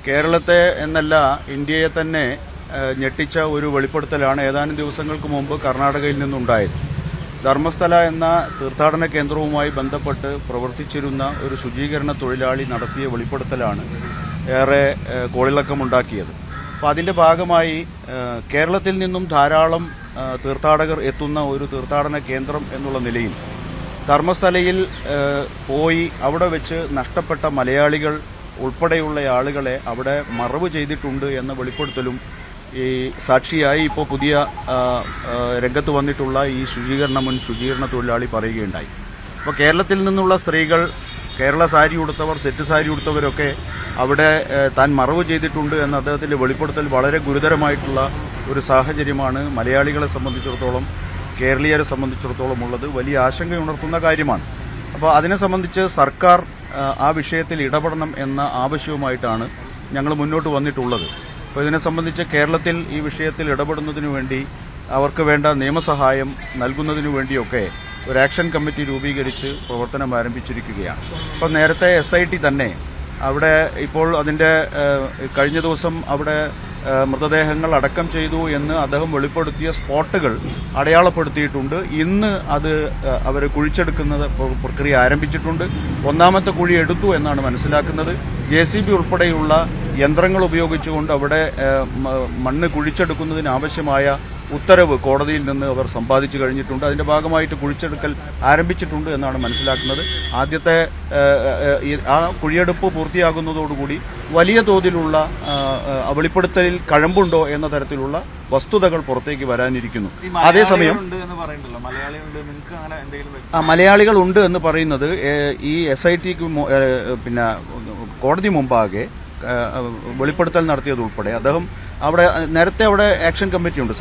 കേരളത്തെ എന്നല്ല ഇന്ത്യയെ തന്നെ ഞെട്ടിച്ച ഒരു വെളിപ്പെടുത്തലാണ് ഏതാനും ദിവസങ്ങൾക്ക് മുമ്പ് കർണാടകയിൽ നിന്നുണ്ടായത്. ധർമ്മസ്ഥല എന്ന തീർത്ഥാടന കേന്ദ്രവുമായി ബന്ധപ്പെട്ട് പ്രവർത്തിച്ചിരുന്ന ഒരു ശുചീകരണ തൊഴിലാളി നടത്തിയ വെളിപ്പെടുത്തലാണ് ഏറെ കോളിളക്കമുണ്ടാക്കിയത്. അപ്പോൾ അതിൻ്റെ ഭാഗമായി കേരളത്തിൽ നിന്നും ധാരാളം തീർത്ഥാടകർ എത്തുന്ന ഒരു തീർത്ഥാടന കേന്ദ്രം എന്നുള്ള നിലയിൽ ധർമ്മസ്ഥലയിൽ പോയി അവിടെ വെച്ച് നഷ്ടപ്പെട്ട മലയാളികൾ ഉൾപ്പെടെയുള്ള ആളുകളെ അവിടെ മറവ് ചെയ്തിട്ടുണ്ട് എന്ന വെളിപ്പെടുത്തലും ഈ സാക്ഷിയായി ഇപ്പോൾ പുതിയ രംഗത്ത് വന്നിട്ടുള്ള ഈ മുൻ ശുചീകരണ തൊഴിലാളി പറയുകയുണ്ടായി. അപ്പോൾ കേരളത്തിൽ നിന്നുള്ള സ്ത്രീകൾ, കേരള സാരി ഉടുത്തവർ, സെറ്റ് സാരി ഉടുത്തവരൊക്കെ അവിടെ താൻ മറവ് ചെയ്തിട്ടുണ്ട് എന്ന അദ്ദേഹത്തിൻ്റെ വെളിപ്പെടുത്തൽ വളരെ ഗുരുതരമായിട്ടുള്ള ഒരു സാഹചര്യമാണ് മലയാളികളെ സംബന്ധിച്ചിടത്തോളം, കേരളീയരെ സംബന്ധിച്ചിടത്തോളം ഉള്ളത്. വലിയ ആശങ്കയുണർത്തുന്ന കാര്യമാണ്. അപ്പോൾ അതിനെ സംബന്ധിച്ച് സർക്കാർ ആ വിഷയത്തിൽ ഇടപെടണം എന്ന ആവശ്യവുമായിട്ടാണ് ഞങ്ങൾ മുന്നോട്ട് വന്നിട്ടുള്ളത്. അപ്പോൾ ഇതിനെ സംബന്ധിച്ച് കേരളത്തിൽ ഈ വിഷയത്തിൽ ഇടപെടുന്നതിനു വേണ്ടി അവർക്ക് വേണ്ട നിയമസഹായം നൽകുന്നതിനു വേണ്ടിയൊക്കെ ഒരു ആക്ഷൻ കമ്മിറ്റി രൂപീകരിച്ച് പ്രവർത്തനം ആരംഭിച്ചിരിക്കുകയാണ്. അപ്പോൾ നേരത്തെ SIT തന്നെ അവിടെ ഇപ്പോൾ അതിൻ്റെ കഴിഞ്ഞ ദിവസം അവിടെ മൃതദേഹങ്ങൾ അടക്കം ചെയ്തു എന്ന് അദ്ദേഹം വെളിപ്പെടുത്തിയ സ്പോട്ടുകൾ അടയാളപ്പെടുത്തിയിട്ടുണ്ട്. ഇന്ന് അത് അവർ കുഴിച്ചെടുക്കുന്ന പ്രക്രിയ ആരംഭിച്ചിട്ടുണ്ട്. ഒന്നാമത്തെ കുഴി എടുത്തു എന്നാണ് മനസ്സിലാക്കുന്നത്. JCB ഉൾപ്പെടെയുള്ള യന്ത്രങ്ങൾ ഉപയോഗിച്ചുകൊണ്ട് അവിടെ മണ്ണ് കുഴിച്ചെടുക്കുന്നതിന് ആവശ്യമായ ഉത്തരവ് കോടതിയിൽ നിന്ന് അവർ സമ്പാദിച്ചു കഴിഞ്ഞിട്ടുണ്ട്. അതിന്റെ ഭാഗമായിട്ട് കുഴിച്ചെടുക്കൽ ആരംഭിച്ചിട്ടുണ്ട് എന്നാണ് മനസ്സിലാക്കുന്നത്. ആദ്യത്തെ ആ കുഴിയെടുപ്പ് പൂർത്തിയാകുന്നതോടുകൂടി വലിയ തോതിലുള്ള വെളിപ്പെടുത്തലിൽ കഴമ്പുണ്ടോ എന്ന തരത്തിലുള്ള വസ്തുതകൾ പുറത്തേക്ക് വരാനിരിക്കുന്നു. അതേസമയം മലയാളികൾ ഉണ്ട് എന്ന് പറയുന്നത് ഈ SITക്ക് പിന്നെ കോടതി മുമ്പാകെ വെളിപ്പെടുത്തൽ നടത്തിയതുൾപ്പെടെ അദ്ദേഹം നേരത്തെ അവിടെ ആക്ഷൻ കമ്മിറ്റി ഉണ്ട്,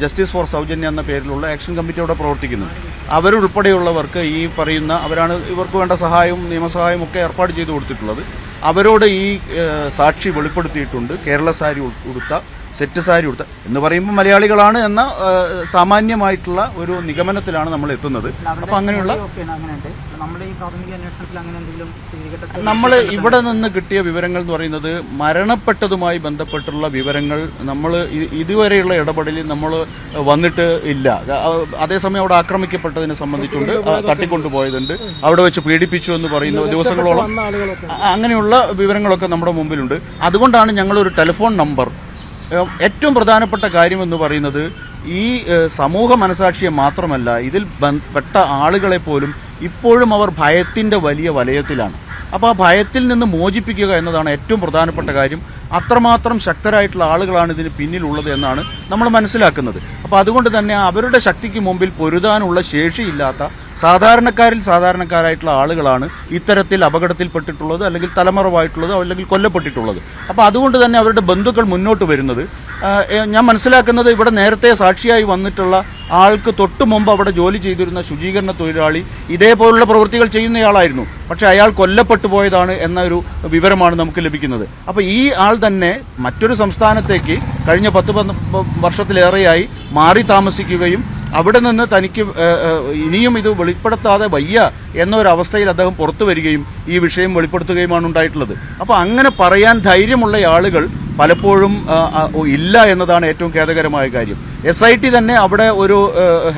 ജസ്റ്റിസ് ഫോർ സൗജന്യ എന്ന പേരിലുള്ള ആക്ഷൻ കമ്മിറ്റി അവിടെ പ്രവർത്തിക്കുന്നുണ്ട്. അവരുൾപ്പെടെയുള്ളവർക്ക് ഈ പറയുന്ന അവരാണ് ഇവർക്ക് വേണ്ട സഹായവും നിയമസഹായവും ഒക്കെ ഏർപ്പാട് ചെയ്തു കൊടുത്തിട്ടുള്ളത്. അവരോട് ഈ സാക്ഷി വെളിപ്പെടുത്തിയിട്ടുണ്ട്. കേരള സാരി ഉടുത്ത, സെറ്റ് സാരി ഉടുത്ത എന്ന് പറയുമ്പോൾ മലയാളികളാണ് എന്ന സാമാന്യമായിട്ടുള്ള ഒരു നിഗമനത്തിലാണ് നമ്മൾ എത്തുന്നത്. അപ്പൊ അങ്ങനെയുള്ള നമ്മൾ ഇവിടെ നിന്ന് കിട്ടിയ വിവരങ്ങൾ എന്ന് പറയുന്നത് മരണപ്പെട്ടതുമായി ബന്ധപ്പെട്ടുള്ള വിവരങ്ങൾ നമ്മൾ ഇതുവരെയുള്ള ഇടപെടലിൽ നമ്മൾ വന്നിട്ട് ഇല്ല. അതേസമയം അവിടെ ആക്രമിക്കപ്പെട്ടതിനെ സംബന്ധിച്ചുണ്ട്, തട്ടിക്കൊണ്ടുപോയതുണ്ട്, അവിടെ വെച്ച് പീഡിപ്പിച്ചു എന്ന് പറയുന്ന ദിവസങ്ങളോളം അങ്ങനെയുള്ള വിവരങ്ങളൊക്കെ നമ്മുടെ മുമ്പിലുണ്ട്. അതുകൊണ്ടാണ് ഞങ്ങളൊരു ടെലിഫോൺ നമ്പർ, ഏറ്റവും പ്രധാനപ്പെട്ട കാര്യമെന്ന് പറയുന്നത് ഈ സമൂഹ മനസാക്ഷിയെ മാത്രമല്ല, ഇതിൽ പെട്ട ആളുകളെ പോലും ഇപ്പോഴും അവർ ഭയത്തിന്റെ വലിയ വലയത്തിലാണ്. അപ്പോൾ ആ ഭയത്തിൽ നിന്ന് മോചിപ്പിക്കുക എന്നതാണ് ഏറ്റവും പ്രധാനപ്പെട്ട കാര്യം. അത്രമാത്രം ശക്തരായിട്ടുള്ള ആളുകളാണ് ഇതിന് പിന്നിലുള്ളത് എന്നാണ് നമ്മൾ മനസ്സിലാക്കുന്നത്. അപ്പോൾ അതുകൊണ്ട് തന്നെ അവരുടെ ശക്തിക്ക് മുമ്പിൽ പൊരുതാനുള്ള ശേഷിയില്ലാത്ത സാധാരണക്കാരായിട്ടുള്ള ആളുകളാണ് ഇത്തരത്തിൽ അപകടത്തിൽപ്പെട്ടിട്ടുള്ളത്, അല്ലെങ്കിൽ തലമറവായിട്ടുള്ളത്, അല്ലെങ്കിൽ കൊല്ലപ്പെട്ടിട്ടുള്ളത്. അപ്പോൾ അതുകൊണ്ട് തന്നെ അവരുടെ ബന്ധുക്കൾ മുന്നോട്ട് വരുന്നത്, ഞാൻ മനസ്സിലാക്കുന്നത് ഇവിടെ നേരത്തെ സാക്ഷിയായി വന്നിട്ടുള്ള ആൾക്ക് തൊട്ടു മുമ്പ് അവിടെ ജോലി ചെയ്തിരുന്ന ശുചീകരണ തൊഴിലാളി ഇതേപോലുള്ള പ്രവൃത്തികൾ ചെയ്യുന്നയാളായിരുന്നു. പക്ഷെ അയാൾ കൊല്ലപ്പെട്ടു പോയതാണ് എന്നൊരു വിവരമാണ് നമുക്ക് ലഭിക്കുന്നത്. അപ്പോൾ ഈ ആൾ തന്നെ മറ്റൊരു സംസ്ഥാനത്തേക്ക് കഴിഞ്ഞ 10 വർഷത്തിലേറെയായി മാറി താമസിക്കുകയും അവിടെ നിന്ന് തനിക്ക് ഇനിയും ഇത് വെളിപ്പെടുത്താതെ വയ്യ എന്നൊരവസ്ഥയിൽ അദ്ദേഹം പുറത്തു വരികയും ഈ വിഷയം വെളിപ്പെടുത്തുകയുമാണ് ഉണ്ടായിട്ടുള്ളത്. അപ്പോൾ അങ്ങനെ പറയാൻ ധൈര്യമുള്ള ആളുകൾ പലപ്പോഴും ഇല്ല എന്നതാണ് ഏറ്റവും ഖേദകരമായ കാര്യം. SIT തന്നെ അവിടെ ഒരു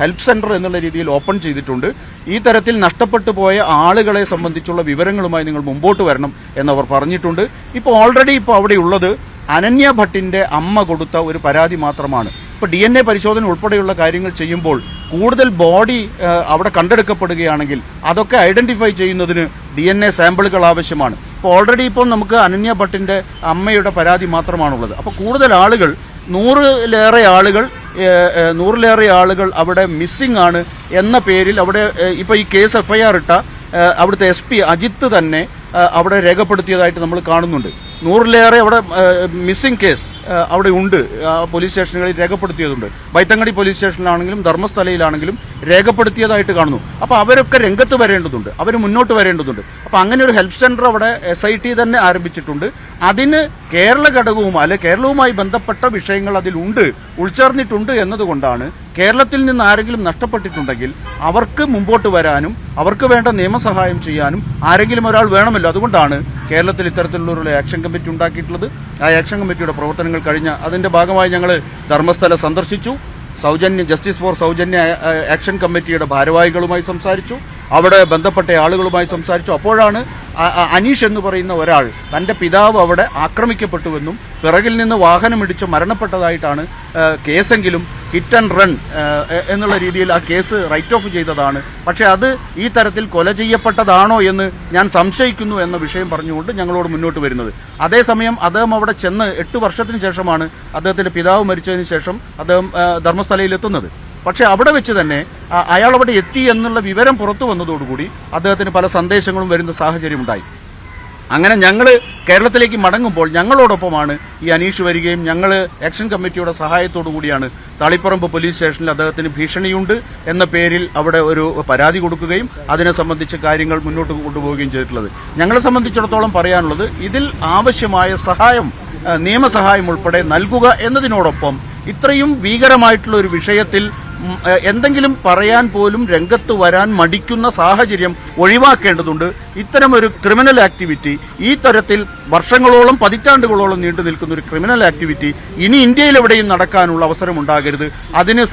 ഹെൽപ്പ് സെന്റർ എന്നുള്ള രീതിയിൽ ഓപ്പൺ ചെയ്തിട്ടുണ്ട്. ഈ തരത്തിൽ നഷ്ടപ്പെട്ടു പോയ ആളുകളെ സംബന്ധിച്ചുള്ള വിവരങ്ങളുമായി നിങ്ങൾ മുമ്പോട്ട് വരണം എന്നവർ പറഞ്ഞിട്ടുണ്ട്. ഇപ്പോൾ ഓൾറെഡി അവിടെ ഉള്ളത് അനന്യ ഭട്ടിന്റെ അമ്മ കൊടുത്ത ഒരു പരാതി മാത്രമാണ്. ഇപ്പോൾ DNA പരിശോധന ഉൾപ്പെടെയുള്ള കാര്യങ്ങൾ ചെയ്യുമ്പോൾ കൂടുതൽ ബോഡി അവിടെ കണ്ടെടുക്കപ്പെടുകയാണെങ്കിൽ അതൊക്കെ ഐഡന്റിഫൈ ചെയ്യുന്നതിന് DNA സാമ്പിളുകൾ ആവശ്യമാണ്. ഇപ്പോൾ ഓൾറെഡി ഇപ്പോൾ നമുക്ക് അനന്യ ഭട്ടിന്റെ അമ്മയുടെ പരാതി മാത്രമാണുള്ളത്. അപ്പോൾ കൂടുതൽ ആളുകൾ, 100ലേറെ ആളുകൾ അവിടെ മിസ്സിംഗ് ആണ് എന്ന പേരിൽ അവിടെ ഇപ്പോൾ ഈ കേസ് FIR ഇട്ട അവിടുത്തെ SP അജിത്ത് തന്നെ അവിടെ രേഖപ്പെടുത്തിയതായിട്ട് നമ്മൾ കാണുന്നുണ്ട്. 100ലേറെ അവിടെ മിസ്സിംഗ് കേസ് അവിടെ ഉണ്ട്, പോലീസ് സ്റ്റേഷനുകളിൽ രേഖപ്പെടുത്തിയതുണ്ട്. ബൈത്തങ്ങടി പോലീസ് സ്റ്റേഷനിലാണെങ്കിലും ധർമ്മസ്ഥലയിലാണെങ്കിലും രേഖപ്പെടുത്തിയതായിട്ട് കാണുന്നു. അപ്പോൾ അവരൊക്കെ രംഗത്ത് വരേണ്ടതുണ്ട്, അവർ മുന്നോട്ട് വരേണ്ടതുണ്ട്. അപ്പോൾ അങ്ങനെ ഒരു ഹെൽപ്പ് സെന്റർ അവിടെ SIT തന്നെ ആരംഭിച്ചിട്ടുണ്ട്. അതിന് കേരള ഘടകവും കേരളവുമായി ബന്ധപ്പെട്ട വിഷയങ്ങൾ അതിലുണ്ട് ഉൾച്ചേർന്നിട്ടുണ്ട് എന്നതുകൊണ്ടാണ് കേരളത്തിൽ നിന്ന് ആരെങ്കിലും നഷ്ടപ്പെട്ടിട്ടുണ്ടെങ്കിൽ അവർക്ക് മുമ്പോട്ട് വരാനും അവർക്ക് വേണ്ട നിയമസഹായം ചെയ്യാനും ആരെങ്കിലും ഒരാൾ വേണമല്ലോ. അതുകൊണ്ടാണ് കേരളത്തിൽ ഇത്തരത്തിലുള്ള ഒരു ആക്ഷൻ കമ്മിറ്റി ഉണ്ടാക്കിയിട്ടുള്ളത്. ആ ആക്ഷൻ കമ്മിറ്റിയുടെ പ്രവർത്തനങ്ങൾ കഴിഞ്ഞ അതിന്റെ ഭാഗമായി ഞങ്ങൾ ധർമ്മസ്ഥല സന്ദർശിച്ചു. ജസ്റ്റിസ് ഫോർ സൗജന്യ ആക്ഷൻ കമ്മിറ്റിയുടെ ഭാരവാഹികളുമായി സംസാരിച്ചു. അവിടെ ബന്ധപ്പെട്ട ആളുകളുമായി സംസാരിച്ചു. അപ്പോഴാണ് അനീഷ് എന്ന് പറയുന്ന ഒരാൾ തന്റെ പിതാവ് അവിടെ ആക്രമിക്കപ്പെട്ടുവെന്നും പിറകിൽ നിന്ന് വാഹനമിടിച്ച് മരണപ്പെട്ടതായിട്ടാണ് കേസെങ്കിലും ഹിറ്റ് ആൻഡ് റൺ എന്നുള്ള രീതിയിൽ ആ കേസ് റൈറ്റ് ഓഫ് ചെയ്തതാണ്. പക്ഷേ അത് ഈ തരത്തിൽ കൊല ചെയ്യപ്പെട്ടതാണോ എന്ന് ഞാൻ സംശയിക്കുന്നു എന്ന വിഷയം പറഞ്ഞുകൊണ്ട് ഞങ്ങളോട് മുന്നോട്ട് വരുന്നത്. അതേസമയം അദ്ദേഹം അവിടെ ചെന്ന് 8 വർഷത്തിന് ശേഷമാണ് അദ്ദേഹത്തിന്റെ പിതാവ് മരിച്ചതിന് ശേഷം അദ്ദേഹം ധർമ്മസ്ഥലയിൽ എത്തുന്നത്. പക്ഷെ അവിടെ വെച്ച് തന്നെ അയാൾ അവിടെ എത്തി എന്നുള്ള വിവരം പുറത്തു വന്നതോടുകൂടി അദ്ദേഹത്തിന് പല സന്ദേശങ്ങളും വരുന്ന സാഹചര്യം ഉണ്ടായി. അങ്ങനെ ഞങ്ങൾ കേരളത്തിലേക്ക് മടങ്ങുമ്പോൾ ഞങ്ങളോടൊപ്പമാണ് ഈ അനീഷ് വരികയും ഞങ്ങൾ ആക്ഷൻ കമ്മിറ്റിയുടെ സഹായത്തോടു കൂടിയാണ് തളിപ്പറമ്പ് പോലീസ് സ്റ്റേഷനിൽ അദ്ദേഹത്തിന് ഭീഷണിയുണ്ട് എന്ന പേരിൽ അവിടെ ഒരു പരാതി കൊടുക്കുകയും അതിനെ സംബന്ധിച്ച് കാര്യങ്ങൾ മുന്നോട്ട് കൊണ്ടുപോവുകയും ചെയ്തിട്ടുള്ളത്. ഞങ്ങളെ സംബന്ധിച്ചിടത്തോളം പറയാനുള്ളത് ഇതിൽ ആവശ്യമായ സഹായം, നിയമസഹായം ഉൾപ്പെടെ നൽകുക എന്നതിനോടൊപ്പം ഇത്രയും ഭീകരമായിട്ടുള്ള ഒരു വിഷയത്തിൽ എന്തെങ്കിലും പറയാൻ പോലും രംഗത്ത് വരാൻ മടിക്കുന്ന സാഹചര്യം ഒഴിവാക്കേണ്ടതുണ്ട്. ഇത്തരമൊരു ക്രിമിനൽ ആക്ടിവിറ്റി, ഈ തരത്തിൽ വർഷങ്ങളോളം പതിറ്റാണ്ടുകളോളം നീണ്ടു നിൽക്കുന്ന ഒരു ക്രിമിനൽ ആക്ടിവിറ്റി ഇനി ഇന്ത്യയിൽ എവിടെയും നടക്കാനുള്ള അവസരം ഉണ്ടാകരുത്. അതിന്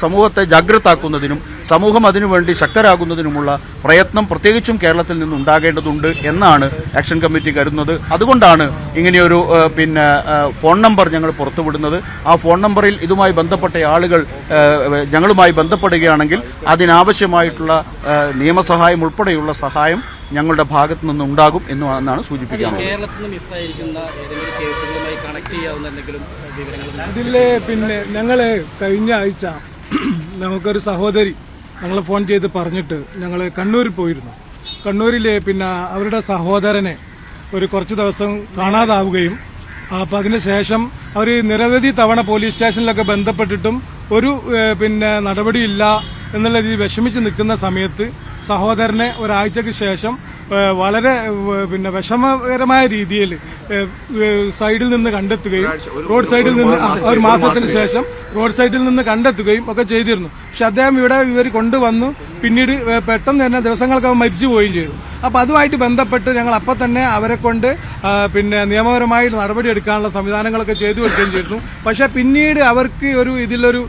സമൂഹത്തെ ജാഗ്രതാക്കുന്നതിനും സമൂഹം അതിനുവേണ്ടി ശക്തരാകുന്നതിനുമുള്ള പ്രയത്നം പ്രത്യേകിച്ചും കേരളത്തിൽ നിന്ന് ഉണ്ടാകേണ്ടതുണ്ട് എന്നാണ് ആക്ഷൻ കമ്മിറ്റി കരുതുന്നത്. അതുകൊണ്ടാണ് ഇങ്ങനെയൊരു ഫോൺ നമ്പർ ഞങ്ങൾ പുറത്തുവിടുന്നത്. ആ ഫോൺ നമ്പറിൽ ഇതുമായി ബന്ധപ്പെട്ട ആളുകൾ ഞങ്ങളുമായി ബന്ധപ്പെടുകയാണെങ്കിൽ അതിനാവശ്യമായിട്ടുള്ള നിയമസഹായം ഉൾപ്പെടെയുള്ള സഹായം ഞങ്ങളുടെ ഭാഗത്തു നിന്ന് ഉണ്ടാകും എന്നാണ് സൂചിപ്പിക്കാനുള്ളത്. ഇതിലെ ഞങ്ങള് കഴിഞ്ഞ ആഴ്ച നമുക്കൊരു സഹോദരി ഞങ്ങളെ ഫോൺ ചെയ്ത് പറഞ്ഞിട്ട് ഞങ്ങൾ കണ്ണൂരിൽ പോയിരുന്നു. കണ്ണൂരിലെ അവരുടെ സഹോദരനെ കുറച്ച് ദിവസം കാണാതാവുകയും അപ്പം അതിനുശേഷം അവർ നിരവധി തവണ പോലീസ് സ്റ്റേഷനിലൊക്കെ ബന്ധപ്പെട്ടിട്ടും ഒരു നടപടിയില്ല എന്നുള്ള രീതിയിൽ വിഷമിച്ച് നിൽക്കുന്ന സമയത്ത് സഹോദരനെ ഒരാഴ്ചക്ക് ശേഷം വളരെ വിഷമകരമായ രീതിയിൽ സൈഡിൽ നിന്ന് കണ്ടെത്തുകയും റോഡ് സൈഡിൽ നിന്ന് ഒരു മാസത്തിന് ശേഷം റോഡ് സൈഡിൽ നിന്ന് കണ്ടെത്തുകയും ഒക്കെ ചെയ്തിരുന്നു. പക്ഷെ അദ്ദേഹം ഇവർ കൊണ്ടുവന്നു പിന്നീട് പെട്ടെന്ന് തന്നെ ദിവസങ്ങൾക്ക് മരിച്ചു പോവുകയും ചെയ്തു. അപ്പൊ അതുമായിട്ട് ബന്ധപ്പെട്ട് ഞങ്ങൾ അപ്പം തന്നെ അവരെ കൊണ്ട് നിയമപരമായി നടപടിയെടുക്കാനുള്ള സംവിധാനങ്ങളൊക്കെ ചെയ്തു കൊടുക്കുകയും ചെയ്തിരുന്നു. പക്ഷെ പിന്നീട് അവർക്ക് ഇതിലൊരു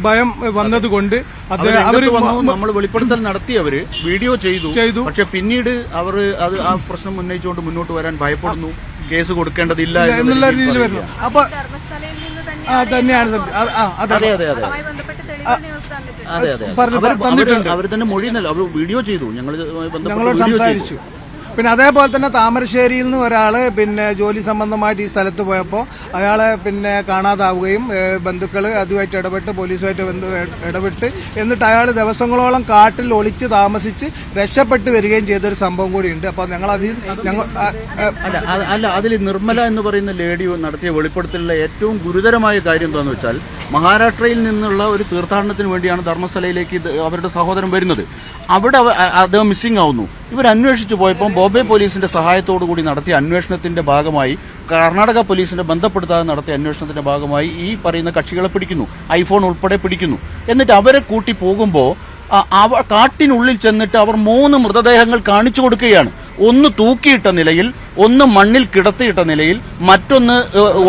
ഭയം വന്നതുകൊണ്ട് നമ്മൾ വെളിപ്പെടുത്തൽ നടത്തി അവര് വീഡിയോ ചെയ്തു. പക്ഷെ പിന്നീട് അവർ ആ പ്രശ്നം ഉന്നയിച്ചുകൊണ്ട് മുന്നോട്ട് വരാൻ ഭയപ്പെടുന്നു. കേസ് കൊടുക്കേണ്ടതില്ല എന്നുള്ള രീതിയിൽ വരുന്നു. അപ്പൊ തന്നെയാണ് തന്നിട്ടുണ്ട്. അവർ തന്നെ മൊഴി വീഡിയോ ചെയ്തു, ഞങ്ങളോട് സംസാരിച്ചു. പിന്നെ അതേപോലെ തന്നെ താമരശ്ശേരിയിൽ നിന്ന് ഒരാള് ജോലി സംബന്ധമായിട്ട് ഈ സ്ഥലത്ത് പോയപ്പോൾ അയാളെ കാണാതാവുകയും ബന്ധുക്കള് അതുമായിട്ട് ഇടപെട്ട് പോലീസുമായിട്ട് ഇടപെട്ട് എന്നിട്ട് അയാൾ ദിവസങ്ങളോളം കാട്ടിൽ ഒളിച്ച് താമസിച്ച് രക്ഷപ്പെട്ട് വരികയും ചെയ്തൊരു സംഭവം കൂടിയുണ്ട്. അപ്പൊ അതിൽ നിർമ്മല എന്ന് പറയുന്ന ലേഡി നടത്തിയ വെളിപ്പെടുത്തലിലെ ഏറ്റവും ഗുരുതരമായ കാര്യം എന്താണെന്ന് വെച്ചാൽ മഹാരാഷ്ട്രയിൽ നിന്നുള്ള ഒരു തീർത്ഥാടനത്തിന് വേണ്ടിയാണ് ധർമ്മസ്ഥലയിലേക്ക് അവരുടെ സഹോദരൻ വരുന്നത്. അവിടെ അദ്ദേഹം മിസ്സിംഗ് ആവുന്നു. ഇവർ അന്വേഷിച്ചു പോയപ്പോൾ ബോംബെ പോലീസിന്റെ സഹായത്തോടു കൂടി നടത്തിയ അന്വേഷണത്തിന്റെ ഭാഗമായി കർണാടക പോലീസിന്റെ ബന്ധപ്പെടുത്താതെ നടത്തിയ അന്വേഷണത്തിന്റെ ഭാഗമായി ഈ പറയുന്ന കക്ഷികളെ പിടിക്കുന്നു, ഐഫോൺ ഉൾപ്പെടെ പിടിക്കുന്നു. എന്നിട്ട് അവരെ കൂട്ടി പോകുമ്പോൾ കാട്ടിനുള്ളിൽ ചെന്നിട്ട് അവർ 3 മൃതദേഹങ്ങൾ കാണിച്ചു കൊടുക്കുകയാണ്. ഒന്ന് തൂക്കിയിട്ട നിലയിൽ, ഒന്ന് മണ്ണിൽ കിടത്തിയിട്ട നിലയിൽ, മറ്റൊന്ന്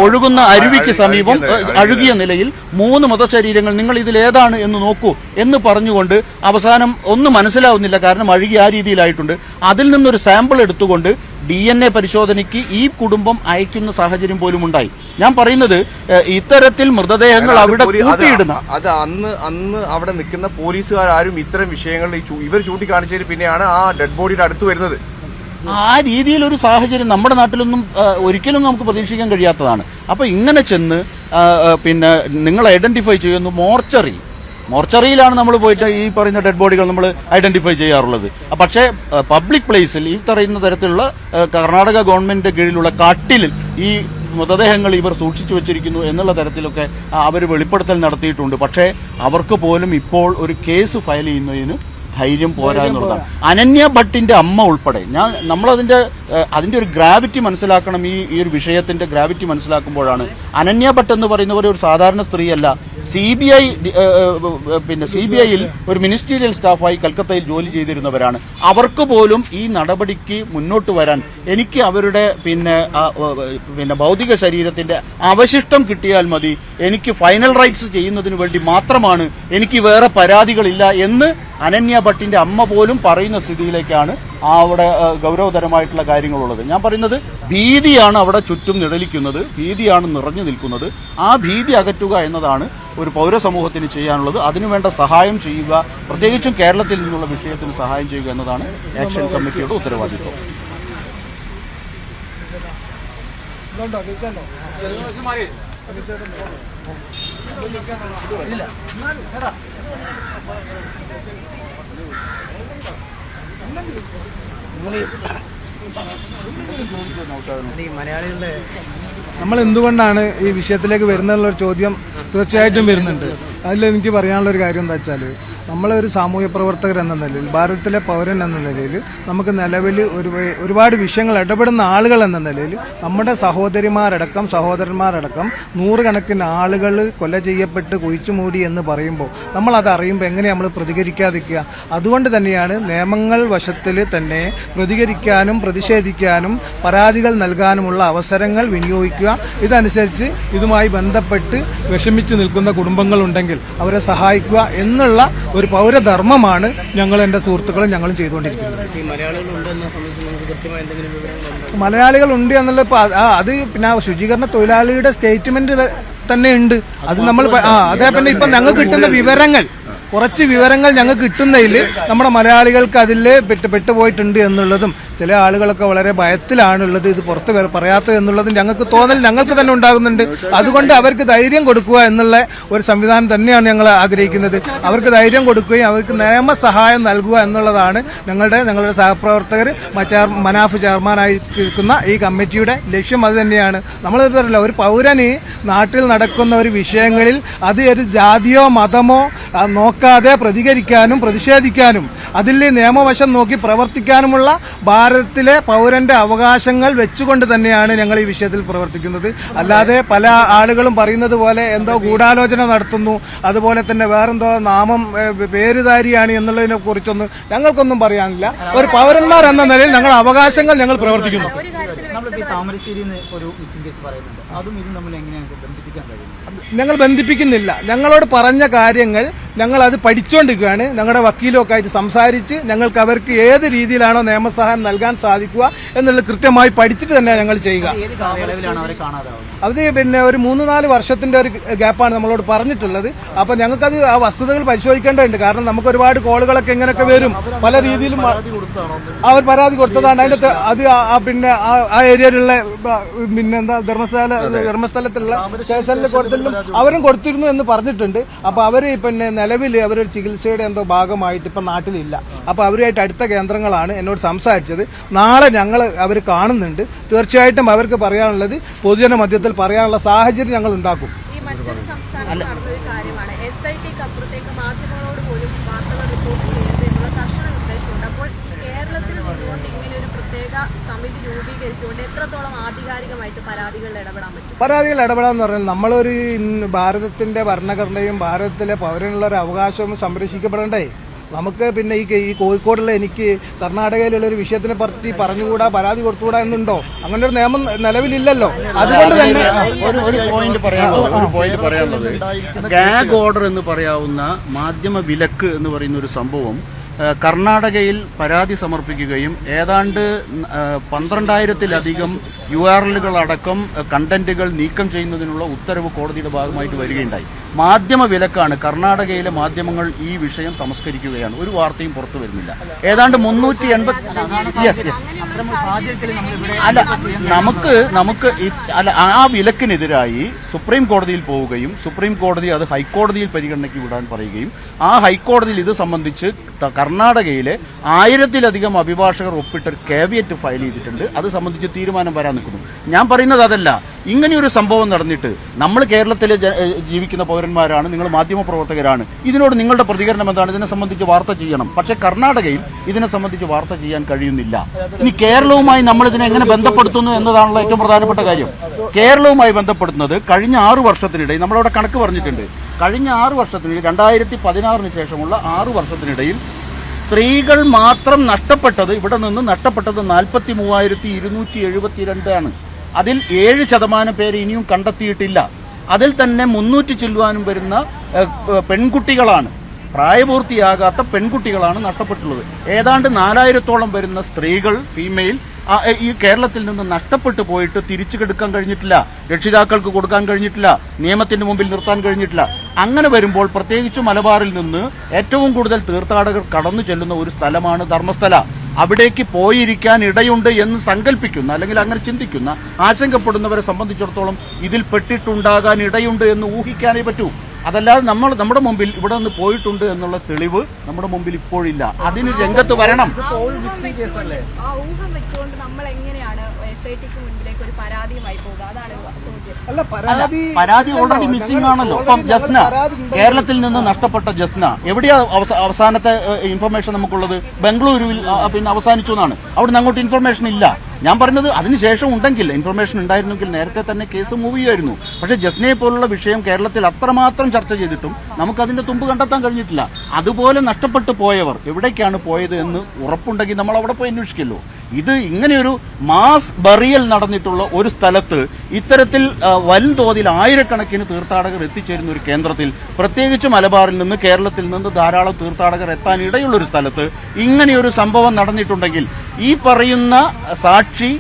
ഒഴുകുന്ന അരുവിക്ക് സമീപം അഴുകിയ നിലയിൽ 3 മൃതശരീരങ്ങൾ. നിങ്ങൾ ഇതിലേതാണ് എന്ന് നോക്കൂ എന്ന് പറഞ്ഞുകൊണ്ട് അവസാനം ഒന്നും മനസ്സിലാവുന്നില്ല, കാരണം അഴുകി ആ രീതിയിലായിട്ടുണ്ട്. അതിൽ നിന്നൊരു സാമ്പിൾ എടുത്തുകൊണ്ട് DNA പരിശോധനയ്ക്ക് ഈ കുടുംബം അയക്കുന്ന സാഹചര്യം പോലും ഉണ്ടായി. ഞാൻ പറയുന്നത് ഇത്തരത്തിൽ മൃതദേഹങ്ങൾ അവിടെ കൂട്ടിയിടുന്ന അന്ന് അവിടെ നിൽക്കുന്ന പോലീസുകാരും ഇത്തരം വിഷയങ്ങൾ ഇവർ ചൂണ്ടിക്കാണിച്ചതിന് പിന്നെയാണ് ആ ഡെഡ് ബോഡിയുടെ അടുത്ത് വരുന്നത്. ആ രീതിയിലൊരു സാഹചര്യം നമ്മുടെ നാട്ടിലൊന്നും ഒരിക്കലും നമുക്ക് പ്രതീക്ഷിക്കാൻ കഴിയാത്തതാണ്. അപ്പൊ ഇങ്ങനെ ചെന്ന് നിങ്ങൾ ഐഡന്റിഫൈ ചെയ്യുന്നു മോർച്ചറിയിലാണ് നമ്മൾ പോയിട്ട് ഈ പറയുന്ന ഡെഡ് ബോഡികൾ നമ്മൾ ഐഡന്റിഫൈ ചെയ്യാറുള്ളത്. പക്ഷേ പബ്ലിക് പ്ലേസിൽ ഈ പറയുന്ന തരത്തിലുള്ള കർണാടക ഗവൺമെന്റിന്റെ കീഴിലുള്ള കാട്ടിൽ ഈ മൃതദേഹങ്ങൾ ഇവർ സൂക്ഷിച്ചു വെച്ചിരിക്കുന്നു എന്നുള്ള തരത്തിലൊക്കെ അവർ വെളിപ്പെടുത്തൽ നടത്തിയിട്ടുണ്ട്. പക്ഷേ അവർക്ക് പോലും ഇപ്പോൾ ഒരു കേസ് ഫയൽ ചെയ്യുന്നതിന് ധൈര്യം പോരാ എന്നുള്ളതാണ്. അനന്യ ഭട്ടിന്റെ അമ്മ ഉൾപ്പെടെ അതിന്റെ ഒരു ഗ്രാവിറ്റി മനസ്സിലാക്കണം. ഈ ഒരു വിഷയത്തിന്റെ ഗ്രാവിറ്റി മനസ്സിലാക്കുമ്പോഴാണ് അനന്യ ഭട്ട് എന്ന് പറയുന്നവർ ഒരു സാധാരണ സ്ത്രീയല്ല. CBIയിൽ ഒരു മിനിസ്റ്റീരിയൽ സ്റ്റാഫായി കൽക്കത്തയിൽ ജോലി ചെയ്തിരുന്നവരാണ്. അവർക്ക് പോലും ഈ നടപടിക്ക് മുന്നോട്ട് വരാൻ എനിക്ക് അവരുടെ ഭൗതിക ശരീരത്തിന്റെ അവശിഷ്ടം കിട്ടിയാൽ മതി, എനിക്ക് ഫൈനൽ റൈറ്റ്സ് ചെയ്യുന്നതിന് വേണ്ടി മാത്രമാണ്, എനിക്ക് വേറെ പരാതികളില്ല എന്ന് അനന്യ ഭട്ടിന്റെ അമ്മ പോലും പറയുന്ന സ്ഥിതിയിലേക്കാണ് അവിടെ ഗൗരവതരമായിട്ടുള്ള കാര്യങ്ങളുള്ളത്. ഞാൻ പറയുന്നത് ഭീതിയാണ് അവിടെ ചുറ്റും നിഴലിക്കുന്നത്, ഭീതിയാണ് നിറഞ്ഞു നിൽക്കുന്നത്. ആ ഭീതി അകറ്റുക എന്നതാണ് ഒരു പൗരസമൂഹത്തിന് ചെയ്യാനുള്ളത്. അതിനുവേണ്ട സഹായം ചെയ്യുക, പ്രത്യേകിച്ചും കേരളത്തിൽ നിന്നുള്ള വിഷയത്തിന് സഹായം ചെയ്യുക എന്നതാണ് ആക്ഷൻ കമ്മിറ്റിയുടെ ഉത്തരവാദിത്വം. നമ്മൾ എന്തുകൊണ്ടാണ് ഈ വിഷയത്തിലേക്ക് വരുന്നതെന്നുള്ള ചോദ്യം തീർച്ചയായിട്ടും വരുന്നുണ്ട്. അതിൽ എനിക്ക് പറയാനുള്ള ഒരു കാര്യം എന്താ വെച്ചാൽ, നമ്മളൊരു സാമൂഹ്യ പ്രവർത്തകർ എന്ന നിലയിൽ, ഭാരതത്തിലെ പൗരൻ എന്ന നിലയിൽ, നമുക്ക് നിലവിൽ ഒരുപാട് വിഷയങ്ങൾ ഇടപെടുന്ന ആളുകൾ എന്ന നിലയിൽ നമ്മുടെ സഹോദരന്മാരടക്കം നൂറുകണക്കിന് ആളുകൾ കൊല ചെയ്യപ്പെട്ട് കുഴിച്ചുമൂടി എന്ന് പറയുമ്പോൾ നമ്മളത് അറിയുമ്പോൾ എങ്ങനെ നമ്മൾ പ്രതികരിക്കാതിരിക്കുക? അതുകൊണ്ട് തന്നെയാണ് നിയമങ്ങൾ വശത്തിൽ തന്നെ പ്രതികരിക്കാനും പ്രതിഷേധിക്കാനും പരാതികൾ നൽകാനുമുള്ള അവസരങ്ങൾ വിനിയോഗിക്കുക. ഇതനുസരിച്ച് ഇതുമായി ബന്ധപ്പെട്ട് വിഷമിച്ച് നിൽക്കുന്ന കുടുംബങ്ങളുണ്ടെങ്കിൽ അവരെ സഹായിക്കുക എന്നുള്ള ഒരു പൗരധർമ്മമാണ് എന്റെ സുഹൃത്തുക്കളും ഞങ്ങളും ചെയ്തുകൊണ്ടിരിക്കുന്നത്. മലയാളികൾ ഉണ്ട് എന്നുള്ളത് അത് പിന്നെ ശുചീകരണ തൊഴിലാളിയുടെ സ്റ്റേറ്റ്മെന്റ് തന്നെ ഉണ്ട്. അത് നമ്മൾ അതേ പിന്നെ ഇപ്പൊ ഞങ്ങൾക്ക് കിട്ടുന്ന കുറച്ച് വിവരങ്ങൾ ഞങ്ങൾക്ക് കിട്ടുന്നതിൽ നമ്മുടെ മലയാളികൾക്ക് അതിൽ പെട്ടുപോയിട്ടുണ്ട് എന്നുള്ളതും ചില ആളുകളൊക്കെ വളരെ ഭയത്തിലാണുള്ളത്, ഇത് പുറത്ത് പറയാത്തത് എന്നുള്ളതും ഞങ്ങൾക്ക് തന്നെ ഉണ്ടാകുന്നുണ്ട്. അതുകൊണ്ട് അവർക്ക് ധൈര്യം കൊടുക്കുക എന്നുള്ള ഒരു സംവിധാനം തന്നെയാണ് ഞങ്ങൾ ആഗ്രഹിക്കുന്നത്. അവർക്ക് ധൈര്യം കൊടുക്കുകയും അവർക്ക് നിയമസഹായം നൽകുക എന്നുള്ളതാണ് ഞങ്ങളുടെ സഹപ്രവർത്തകർ മനാഫ് ചെയർമാനായിരിക്കുന്ന ഈ കമ്മിറ്റിയുടെ ലക്ഷ്യം. അത് തന്നെയാണ്. നമ്മൾ പറയില്ല, ഒരു പൗരന് നാട്ടിൽ നടക്കുന്ന ഒരു വിഷയങ്ങളിൽ അത് ഒരു ജാതിയോ മതമോ നോക്കാതെ പ്രതികരിക്കാനും പ്രതിഷേധിക്കാനും അതിൽ നിയമവശം നോക്കി പ്രവർത്തിക്കാനുമുള്ള ഭാരതത്തിലെ പൗരന്റെ അവകാശങ്ങൾ വെച്ചുകൊണ്ട് തന്നെയാണ് ഞങ്ങൾ ഈ വിഷയത്തിൽ പ്രവർത്തിക്കുന്നത്. അല്ലാതെ പല ആളുകളും പറയുന്നത് പോലെ എന്തോ ഗൂഢാലോചന നടത്തുന്നു, അതുപോലെ തന്നെ വേറെന്തോ പേരുധാരിയാണ് എന്നുള്ളതിനെ കുറിച്ചൊന്നും ഞങ്ങൾക്കൊന്നും പറയാനില്ല. ഒരു പൗരന്മാർ എന്ന നിലയിൽ ഞങ്ങളുടെ അവകാശങ്ങൾ ഞങ്ങൾ പ്രവർത്തിക്കുന്നു. ഞങ്ങൾ ബന്ധിപ്പിക്കുന്നില്ല. ഞങ്ങളോട് പറഞ്ഞ കാര്യങ്ങൾ ഞങ്ങൾ അത് പഠിച്ചുകൊണ്ടിരിക്കുകയാണ്. ഞങ്ങളുടെ വക്കീലൊക്കെ ആയിട്ട് സംസാരിച്ച് ഞങ്ങൾക്ക് അവർക്ക് ഏത് രീതിയിലാണോ നിയമസഹായം നൽകാൻ സാധിക്കുക എന്നുള്ളത് കൃത്യമായി പഠിച്ചിട്ട് തന്നെയാണ് ഞങ്ങൾ ചെയ്യുക. അത് പിന്നെ ഒരു 3-4 വർഷത്തിന്റെ ഒരു ഗ്യാപ്പാണ് നമ്മളോട് പറഞ്ഞിട്ടുള്ളത്. അപ്പൊ ഞങ്ങൾക്കത് ആ വസ്തുതകൾ പരിശോധിക്കേണ്ടതുണ്ട്. കാരണം നമുക്ക് ഒരുപാട് കോളുകളൊക്കെ എങ്ങനെയൊക്കെ വരും, പല രീതിയിലും അവർ പരാതി കൊടുത്തതാണ്. അതിന്റെ അത് പിന്നെ ആ ഏരിയയിലുള്ള പിന്നെന്താ ധർമ്മസ്ഥലത്തുള്ള സ്റ്റേഷനിൽ കൊടുത്തിലും അവരും കൊടുത്തിരുന്നു എന്ന് പറഞ്ഞിട്ടുണ്ട്. അപ്പൊ അവര് പിന്നെ നിലവിൽ അവരൊരു ചികിത്സയുടെ എന്തോ ഭാഗമായിട്ട് ഇപ്പൊ നാട്ടിലില്ല. അപ്പൊ അവരുമായിട്ട് അടുത്ത കേന്ദ്രങ്ങളാണ് എന്നോട് സംസാരിച്ചത്. നാളെ ഞങ്ങൾ അവർ കാണുന്നുണ്ട്. തീർച്ചയായിട്ടും അവർക്ക് പറയാനുള്ളത് പൊതുജന മധ്യത്തിൽ പറയാനുള്ള സാഹചര്യം ഞങ്ങൾ ഉണ്ടാക്കും. ഈ മറ്റൊരു സംസ്ഥാനത്ത് നടന്നൊരു കാര്യമാണ്, SITക്ക് അപ്പുറത്തേക്ക് മാധ്യമങ്ങളോട് പോലും വാർത്തകൾ റിപ്പോർട്ട് ചെയ്യരുത് എന്നുള്ള കർശന നിർദ്ദേശമുണ്ട്. അപ്പോൾ ഈ കേരളത്തിൽ നിന്നുകൊണ്ട് ഇങ്ങനെ ഒരു പ്രത്യേക സമിതി രൂപീകരിച്ചുകൊണ്ട് എത്രത്തോളം ആധികാരികമായിട്ട് പരാതികളിൽ ഇടപെടാൻ പറ്റും? പരാതികൾ ഇടപെടാന്ന് പറഞ്ഞാൽ നമ്മളൊരു ഭാരതത്തിന്റെ ഭരണഘടനയും ഭാരതത്തിലെ പൗരനുള്ള ഒരു അവകാശവും സംരക്ഷിക്കപ്പെടണ്ടേ? നമുക്ക് പിന്നെ ഈ കോഴിക്കോടുള്ള എനിക്ക് കർണാടകയിലുള്ള ഒരു വിഷയത്തിനെ പറ്റി പറഞ്ഞുകൂടാ, പരാതി കൊടുത്തുകൂടാ എന്നുണ്ടോ? അങ്ങനെ ഒരു നിയമം നിലവിലില്ലല്ലോ. അതുകൊണ്ട് തന്നെ ഒരു പോയിന്റ് പറയാനുള്ളത്, ഗാഗ് ഓർഡർ എന്ന് പറയാവുന്ന മാധ്യമ വിലക്ക് എന്ന് പറയുന്ന ഒരു സംഭവം കർണാടകയിൽ പരാതി സമർപ്പിക്കുകയും ഏതാണ്ട് 12,000-ലധികം URL-കളടക്കം കണ്ടന്റുകൾ നീക്കം ചെയ്യുന്നതിനുള്ള ഉത്തരവ് കോടതിയുടെ ഭാഗമായിട്ട് വരികയുണ്ടായി. മാധ്യമ വിലക്കാണ്. കർണാടകയിലെ മാധ്യമങ്ങൾ ഈ വിഷയം തമസ്കരിക്കുകയാണ്. ഒരു വാർത്തയും പുറത്തു വരുന്നില്ല. ഏതാണ്ട് 380 അല്ല നമുക്ക് ആ വിലക്കിനെതിരായി സുപ്രീം കോടതിയിൽ പോവുകയും സുപ്രീം കോടതി അത് ഹൈക്കോടതിയിൽ പരിഗണനയ്ക്ക് വിടാൻ പറയുകയും ആ ഹൈക്കോടതിയിൽ ഇത് സംബന്ധിച്ച് കർണാടകയിലെ 1000-ലധികം അഭിഭാഷകർ ഒപ്പിട്ടൊരു കേവിയറ്റ് ഫയൽ ചെയ്തിട്ടുണ്ട്. അത് സംബന്ധിച്ച് തീരുമാനം വരാൻ നിൽക്കുന്നു. ഞാൻ പറയുന്നത് അതല്ല, ഇങ്ങനെയൊരു സംഭവം നടന്നിട്ട് നമ്മൾ കേരളത്തിൽ ജീവിക്കുന്ന പൗരന്മാരാണ്, നിങ്ങൾ മാധ്യമപ്രവർത്തകരാണ്, ഇതിനോട് നിങ്ങളുടെ പ്രതികരണം എന്താണ്? ഇതിനെ സംബന്ധിച്ച് വാർത്ത ചെയ്യണം. പക്ഷേ കർണാടകയിൽ ഇതിനെ സംബന്ധിച്ച് വാർത്ത ചെയ്യാൻ കഴിയുന്നില്ല. ഇനി കേരളവുമായി നമ്മൾ ഇതിനെ എങ്ങനെ ബന്ധപ്പെടുത്തുന്നു എന്നതാണല്ലോ ഏറ്റവും പ്രധാനപ്പെട്ട കാര്യം. കേരളവുമായി ബന്ധപ്പെടുത്തുന്നത് കഴിഞ്ഞ 6 വർഷത്തിനിടയിൽ നമ്മളവിടെ കണക്ക് പറഞ്ഞിട്ടുണ്ട്. കഴിഞ്ഞ 6 വർഷത്തിനിടയിൽ 2016 ശേഷമുള്ള 6 വർഷത്തിനിടയിൽ സ്ത്രീകൾ മാത്രം നഷ്ടപ്പെട്ടത്, ഇവിടെ നിന്ന് നഷ്ടപ്പെട്ടത് 43,272 ആണ്. അതിൽ 7% പേര് ഇനിയും കണ്ടെത്തിയിട്ടില്ല. അതിൽ തന്നെ 300 ചില്ലുവാനും വരുന്ന പെൺകുട്ടികളാണ്, പ്രായപൂർത്തിയാകാത്ത പെൺകുട്ടികളാണ് നഷ്ടപ്പെട്ടുള്ളത്. ഏതാണ്ട് 4000-ഓളം വരുന്ന സ്ത്രീകൾ, ഫീമെയിൽ, ഈ കേരളത്തിൽ നിന്ന് നഷ്ടപ്പെട്ടു പോയിട്ട് തിരിച്ചു കെടുക്കാൻ കഴിഞ്ഞിട്ടില്ല, രക്ഷിതാക്കൾക്ക് കൊടുക്കാൻ കഴിഞ്ഞിട്ടില്ല, നിയമത്തിന്റെ മുമ്പിൽ നിർത്താൻ കഴിഞ്ഞിട്ടില്ല. അങ്ങനെ വരുമ്പോൾ പ്രത്യേകിച്ച് മലബാറിൽ നിന്ന് ഏറ്റവും കൂടുതൽ തീർത്ഥാടകർ കടന്നു ചെല്ലുന്ന ഒരു സ്ഥലമാണ് ധർമ്മസ്ഥല. അവിടേക്ക് പോയിരിക്കാൻ ഇടയുണ്ട് എന്ന് സങ്കല്പിക്കുന്ന, അല്ലെങ്കിൽ അങ്ങനെ ചിന്തിക്കുന്ന, ആശങ്കപ്പെടുന്നവരെ സംബന്ധിച്ചിടത്തോളം ഇതിൽ പെട്ടിട്ടുണ്ടാകാൻ ഇടയുണ്ട് എന്ന് ഊഹിക്കാനേ പറ്റൂ. അതല്ലാതെ നമ്മുടെ മുമ്പിൽ ഇവിടെ നിന്ന് പോയിട്ടുണ്ട് എന്നുള്ള തെളിവ് നമ്മുടെ മുമ്പിൽ ഇപ്പോഴില്ല. അതിന് രംഗത്ത് വരണം. ആ ഊഹം വെച്ചുകൊണ്ട് നമ്മൾ എങ്ങനെയാണ് SITക്ക് മുൻപിലേക്ക് ഒരു പരാതിയുമായി പോകുക? അതാണ് ചോദ്യം. പരാതി ഓൾറെഡി മിസ്സിംഗ് ആണല്ലോ. ഇപ്പം ജസ്ന, കേരളത്തിൽ നിന്ന് നഷ്ടപ്പെട്ട ജസ്ന എവിടെയാ അവസാനത്തെ ഇൻഫർമേഷൻ നമുക്കുള്ളത്? ബംഗളൂരുവിൽ പിന്നെ അവസാനിച്ചു എന്നാണ്. അവിടുന്ന് അങ്ങോട്ട് ഇൻഫർമേഷൻ ഇല്ല. ഞാൻ പറഞ്ഞത് അതിനുശേഷം ഉണ്ടെങ്കിൽ, ഇൻഫർമേഷൻ ഉണ്ടായിരുന്നെങ്കിൽ നേരത്തെ തന്നെ കേസ് മൂവ് ചെയ്യുമായിരുന്നു. പക്ഷേ ജസ്നയെ പോലുള്ള വിഷയം കേരളത്തിൽ അത്രമാത്രം ചർച്ച ചെയ്തിട്ടും നമുക്കതിന്റെ തുമ്പ് കണ്ടെത്താൻ കഴിഞ്ഞിട്ടില്ല. അതുപോലെ നഷ്ടപ്പെട്ടു പോയവർ എവിടേക്കാണ് പോയത് എന്ന് ഉറപ്പുണ്ടെങ്കിൽ നമ്മൾ അവിടെ പോയി അന്വേഷിക്കല്ലോ. ഇത് ഇങ്ങനെയൊരു മാസ് ബറിയൽ നടന്നിട്ടുള്ള ഒരു സ്ഥലത്ത് ഇത്തരത്തിൽ വൻതോതിൽ ആയിരക്കണക്കിന് തീർത്ഥാടകർ എത്തിച്ചേരുന്ന ഒരു കേന്ദ്രത്തിൽ, പ്രത്യേകിച്ച് മലബാറിൽ നിന്ന്, കേരളത്തിൽ നിന്ന് ധാരാളം തീർത്ഥാടകർ എത്താൻ ഇടയുള്ള ഒരു സ്ഥലത്ത് ഇങ്ങനെയൊരു സംഭവം നടന്നിട്ടുണ്ടെങ്കിൽ ഈ പറയുന്ന സാക്ഷി,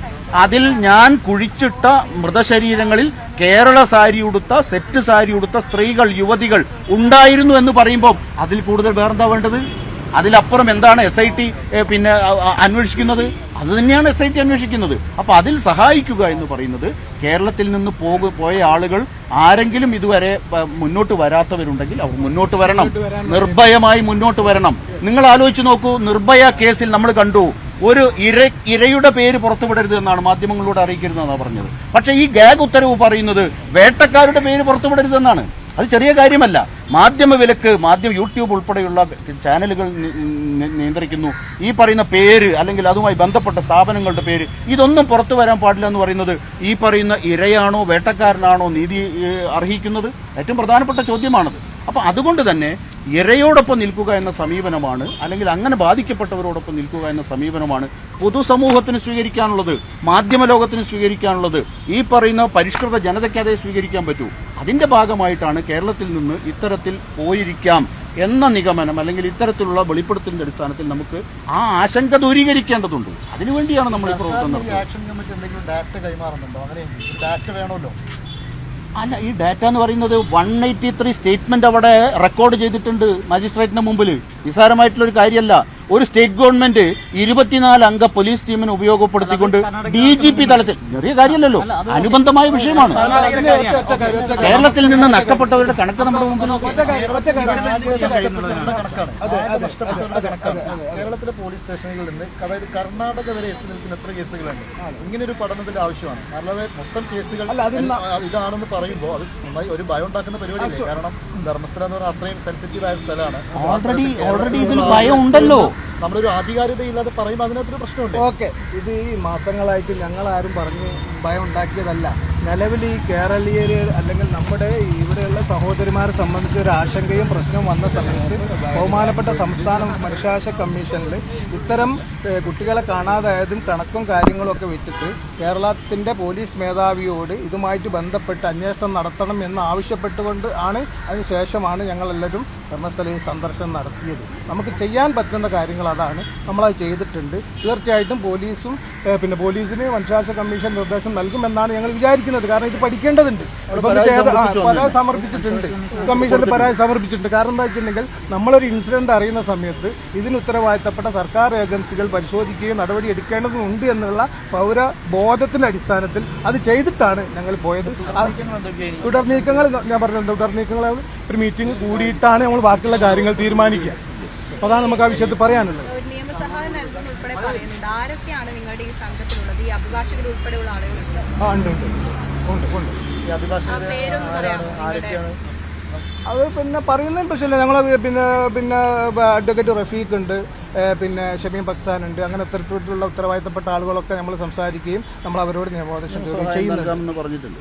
അതിൽ ഞാൻ കുഴിച്ചിട്ട മൃതശരീരങ്ങളിൽ കേരള സാരി ഉടുത്ത, സെറ്റ് സാരി ഉടുത്ത സ്ത്രീകൾ, യുവതികൾ ഉണ്ടായിരുന്നു എന്ന് പറയുമ്പോൾ അതിൽ കൂടുതൽ വേറെന്താ വേണ്ടത്? അതിലപ്പുറം എന്താണ് SIT പിന്നെ അന്വേഷിക്കുന്നത്? അത് തന്നെയാണ് SIT അന്വേഷിക്കുന്നത്. അപ്പൊ അതിൽ സഹായിക്കുക എന്ന് പറയുന്നത്, കേരളത്തിൽ നിന്ന് പോയ ആളുകൾ ആരെങ്കിലും ഇതുവരെ മുന്നോട്ട് വരാത്തവരുണ്ടെങ്കിൽ അവർ മുന്നോട്ട് വരണം, നിർഭയമായി മുന്നോട്ട് വരണം. നിങ്ങൾ ആലോചിച്ച് നോക്കൂ, നിർഭയ കേസിൽ നമ്മൾ കണ്ടു ഒരു ഇരയുടെ പേര് പുറത്തുവിടരുത് എന്നാണ്, മാധ്യമങ്ങളോട് അറിയിക്കരുതെന്നാണ് പറഞ്ഞത്. പക്ഷേ ഈ ഗാഗ് ഉത്തരവ് പറയുന്നത് വേട്ടക്കാരുടെ പേര് പുറത്തുവിടരുതെന്നാണ്. അത് ചെറിയ കാര്യമല്ല. മാധ്യമ വിലക്ക്, യൂട്യൂബ് ഉൾപ്പെടെയുള്ള ചാനലുകൾ നിയന്ത്രിക്കുന്നു. ഈ പറയുന്ന പേര്, അല്ലെങ്കിൽ അതുമായി ബന്ധപ്പെട്ട സ്ഥാപനങ്ങളുടെ പേര്, ഇതൊന്നും പുറത്തു വരാൻ പാടില്ല എന്ന് പറയുന്നത് ഈ പറയുന്ന ഇരയാണോ വേട്ടക്കാരനാണോ നീതി അർഹിക്കുന്നത്? ഏറ്റവും പ്രധാനപ്പെട്ട ചോദ്യമാണത്. അപ്പൊ അതുകൊണ്ട് തന്നെ ഇരയോടൊപ്പം നിൽക്കുക എന്ന സമീപനമാണ്, അല്ലെങ്കിൽ അങ്ങനെ ബാധിക്കപ്പെട്ടവരോടൊപ്പം നിൽക്കുക എന്ന സമീപനമാണ് പൊതുസമൂഹത്തിന് സ്വീകരിക്കാനുള്ളത്, മാധ്യമ ലോകത്തിന് സ്വീകരിക്കാനുള്ളത്. ഈ പറയുന്ന പരിഷ്കൃത ജനതയ്ക്ക് അതേ സ്വീകരിക്കാൻ പറ്റൂ. അതിന്റെ ഭാഗമായിട്ടാണ് കേരളത്തിൽ നിന്ന് ഇത്തരത്തിൽ പോയിരിക്കാം എന്ന നിഗമനം, അല്ലെങ്കിൽ ഇത്തരത്തിലുള്ള വെളിപ്പെടുത്തലിന്റെ അടിസ്ഥാനത്തിൽ നമുക്ക് ആ ആശങ്ക ദൂരീകരിക്കേണ്ടതുണ്ട്. അതിനുവേണ്ടിയാണ് നമ്മൾ ഈ പ്രവർത്തനം നടത്തുന്നത്. അല്ല, ഈ ഡാറ്റ എന്ന് പറയുന്നത് 183 സ്റ്റേറ്റ്മെന്റ് അവിടെ റെക്കോർഡ് ചെയ്തിട്ടുണ്ട് മജിസ്ട്രേറ്റിന് മുമ്പിൽ. നിസ്സാരമായിട്ടുള്ള ഒരു കാര്യമല്ല. ഒരു സ്റ്റേറ്റ് ഗവൺമെന്റ് 24 അംഗ പോലീസ് ടീമിനെ ഉപയോഗപ്പെടുത്തിക്കൊണ്ട് DGP തലത്തിൽ, ചെറിയ കാര്യമല്ലല്ലോ, അനുബന്ധമായ വിഷയമാണ്. കേരളത്തിൽ നിന്ന് നഷ്ടപ്പെട്ടവരുടെ കണക്ക് നമ്മുടെ മുമ്പിൽ. കേരളത്തിലെ പോലീസ് സ്റ്റേഷനുകളിൽ നിന്ന്, അതായത് കർണാടക വരെ എത്തി നിൽക്കുന്ന എത്ര കേസുകളുണ്ട്? ഇങ്ങനെ ഒരു പഠനത്തിന്റെ ആവശ്യമാണ്. അല്ലാതെ മൊത്തം കേസുകൾ ഇതാണെന്ന് പറയുമ്പോൾ അത് നന്നായി ഒരു ഭയം ഉണ്ടാക്കുന്ന പരിപാടിയല്ലേ? കാരണം ധർമ്മസ്ഥല എന്ന് പറഞ്ഞാൽ അത്രയും സെൻസിറ്റീവ് ആയ സ്ഥലമാണ്. ഓൾറെഡി ഇതിൽ ഭയം ഉണ്ടല്ലോ. നമ്മളൊരു ആധികാരികതയില്ലാതെ പറയുമ്പോൾ അതിനകത്തൊരു പ്രശ്നമുണ്ട്. ഓക്കെ, ഇത് ഈ മാസങ്ങളായിട്ട് ഞങ്ങളാരും പറഞ്ഞ് ഭയം ഉണ്ടാക്കിയതല്ല. നിലവിൽ ഈ കേരളീയർ, അല്ലെങ്കിൽ നമ്മുടെ ഇവിടെയുള്ള സഹോദരിമാരെ സംബന്ധിച്ച് ഒരു ആശങ്കയും പ്രശ്നവും വന്ന സമയത്ത് ബഹുമാനപ്പെട്ട സംസ്ഥാന മനുഷ്യാവകാശ കമ്മീഷനിൽ ഇത്തരം കുട്ടികളെ കാണാതായതും കണക്കും കാര്യങ്ങളും ഒക്കെ വെച്ചിട്ട് കേരളത്തിൻ്റെ പോലീസ് മേധാവിയോട് ഇതുമായിട്ട് ബന്ധപ്പെട്ട് അന്വേഷണം നടത്തണം എന്ന് ആവശ്യപ്പെട്ടുകൊണ്ട് ആണ്, അതിനുശേഷമാണ് ഞങ്ങളെല്ലാവരും ധർമ്മസ്ഥലയിൽ സന്ദർശനം നടത്തിയത്. നമുക്ക് ചെയ്യാൻ പറ്റുന്ന കാര്യങ്ങൾ അതാണ്, നമ്മളത് ചെയ്തിട്ടുണ്ട്. തീർച്ചയായിട്ടും പോലീസിന് മനുഷ്യാവകാശ കമ്മീഷൻ നിർദ്ദേശം നൽകുമെന്നാണ് ഞങ്ങൾ വിചാരിക്കുന്നത്. കാരണം ഇത് പഠിക്കേണ്ടതുണ്ട്. പരാതി സമർപ്പിച്ചിട്ടുണ്ട്, കമ്മീഷനിൽ പരാതി സമർപ്പിച്ചിട്ടുണ്ട്. കാരണം എന്താ വെച്ചിട്ടുണ്ടെങ്കിൽ നമ്മളൊരു ഇൻസിഡന്റ് അറിയുന്ന സമയത്ത് ഇതിന് ഉത്തരവാദിത്തപ്പെട്ട സർക്കാർ ഏജൻസികൾ പരിശോധിക്കുകയും നടപടി എടുക്കേണ്ടതുണ്ട് എന്നുള്ള പൗരബോധത്തിന്റെ അടിസ്ഥാനത്തിൽ അത് ചെയ്തിട്ടാണ് ഞങ്ങൾ പോയത്. തുടർ നീക്കങ്ങൾ ഞാൻ പറഞ്ഞിട്ടുണ്ട്. തുടർ നീക്കങ്ങൾ ഒരു മീറ്റിംഗ് കൂടിയിട്ടാണ് നമ്മൾ ബാക്കിയുള്ള കാര്യങ്ങൾ തീരുമാനിക്കുക. അതാണ് നമുക്ക് ആ വിഷയത്തിൽ പറയാനുള്ളത്. നിയമസഹായം നൽകുന്ന ഉൾപ്പെടെ പറയുന്നുണ്ട്. ആരൊക്കെയാണ് നിങ്ങളുടെ ഈ സംഘത്തിലുള്ളത്? ഈ അഭിഭാഷകർ ഉൾപ്പെടെയുള്ള ആളുകളുണ്ട്? ഉണ്ട്. ഉണ്ട് ഉണ്ട്. ഈ അഭിഭാഷകർ പേരൊന്ന് ആരാണ്, പറയാമോ ആരൊക്കെയാണ്? അത് പിന്നെ പറയുന്നതിന് പ്രശ്നമില്ല. ഞങ്ങൾ പിന്നെ അഡ്വക്കേറ്റ് റഫീഖ് ഉണ്ട്, പിന്നെ ഷമീം പക്സാൻ ഉണ്ട്. അങ്ങനെ ഇത്തരത്തിലുള്ള ഉത്തരവാദിത്തപ്പെട്ട ആളുകളൊക്കെ നമ്മൾ സംസാരിക്കുകയും നമ്മൾ അവരോട് നിയമോപദേശം ചെയ്യുന്നുണ്ട്. പറഞ്ഞിട്ടുണ്ട്.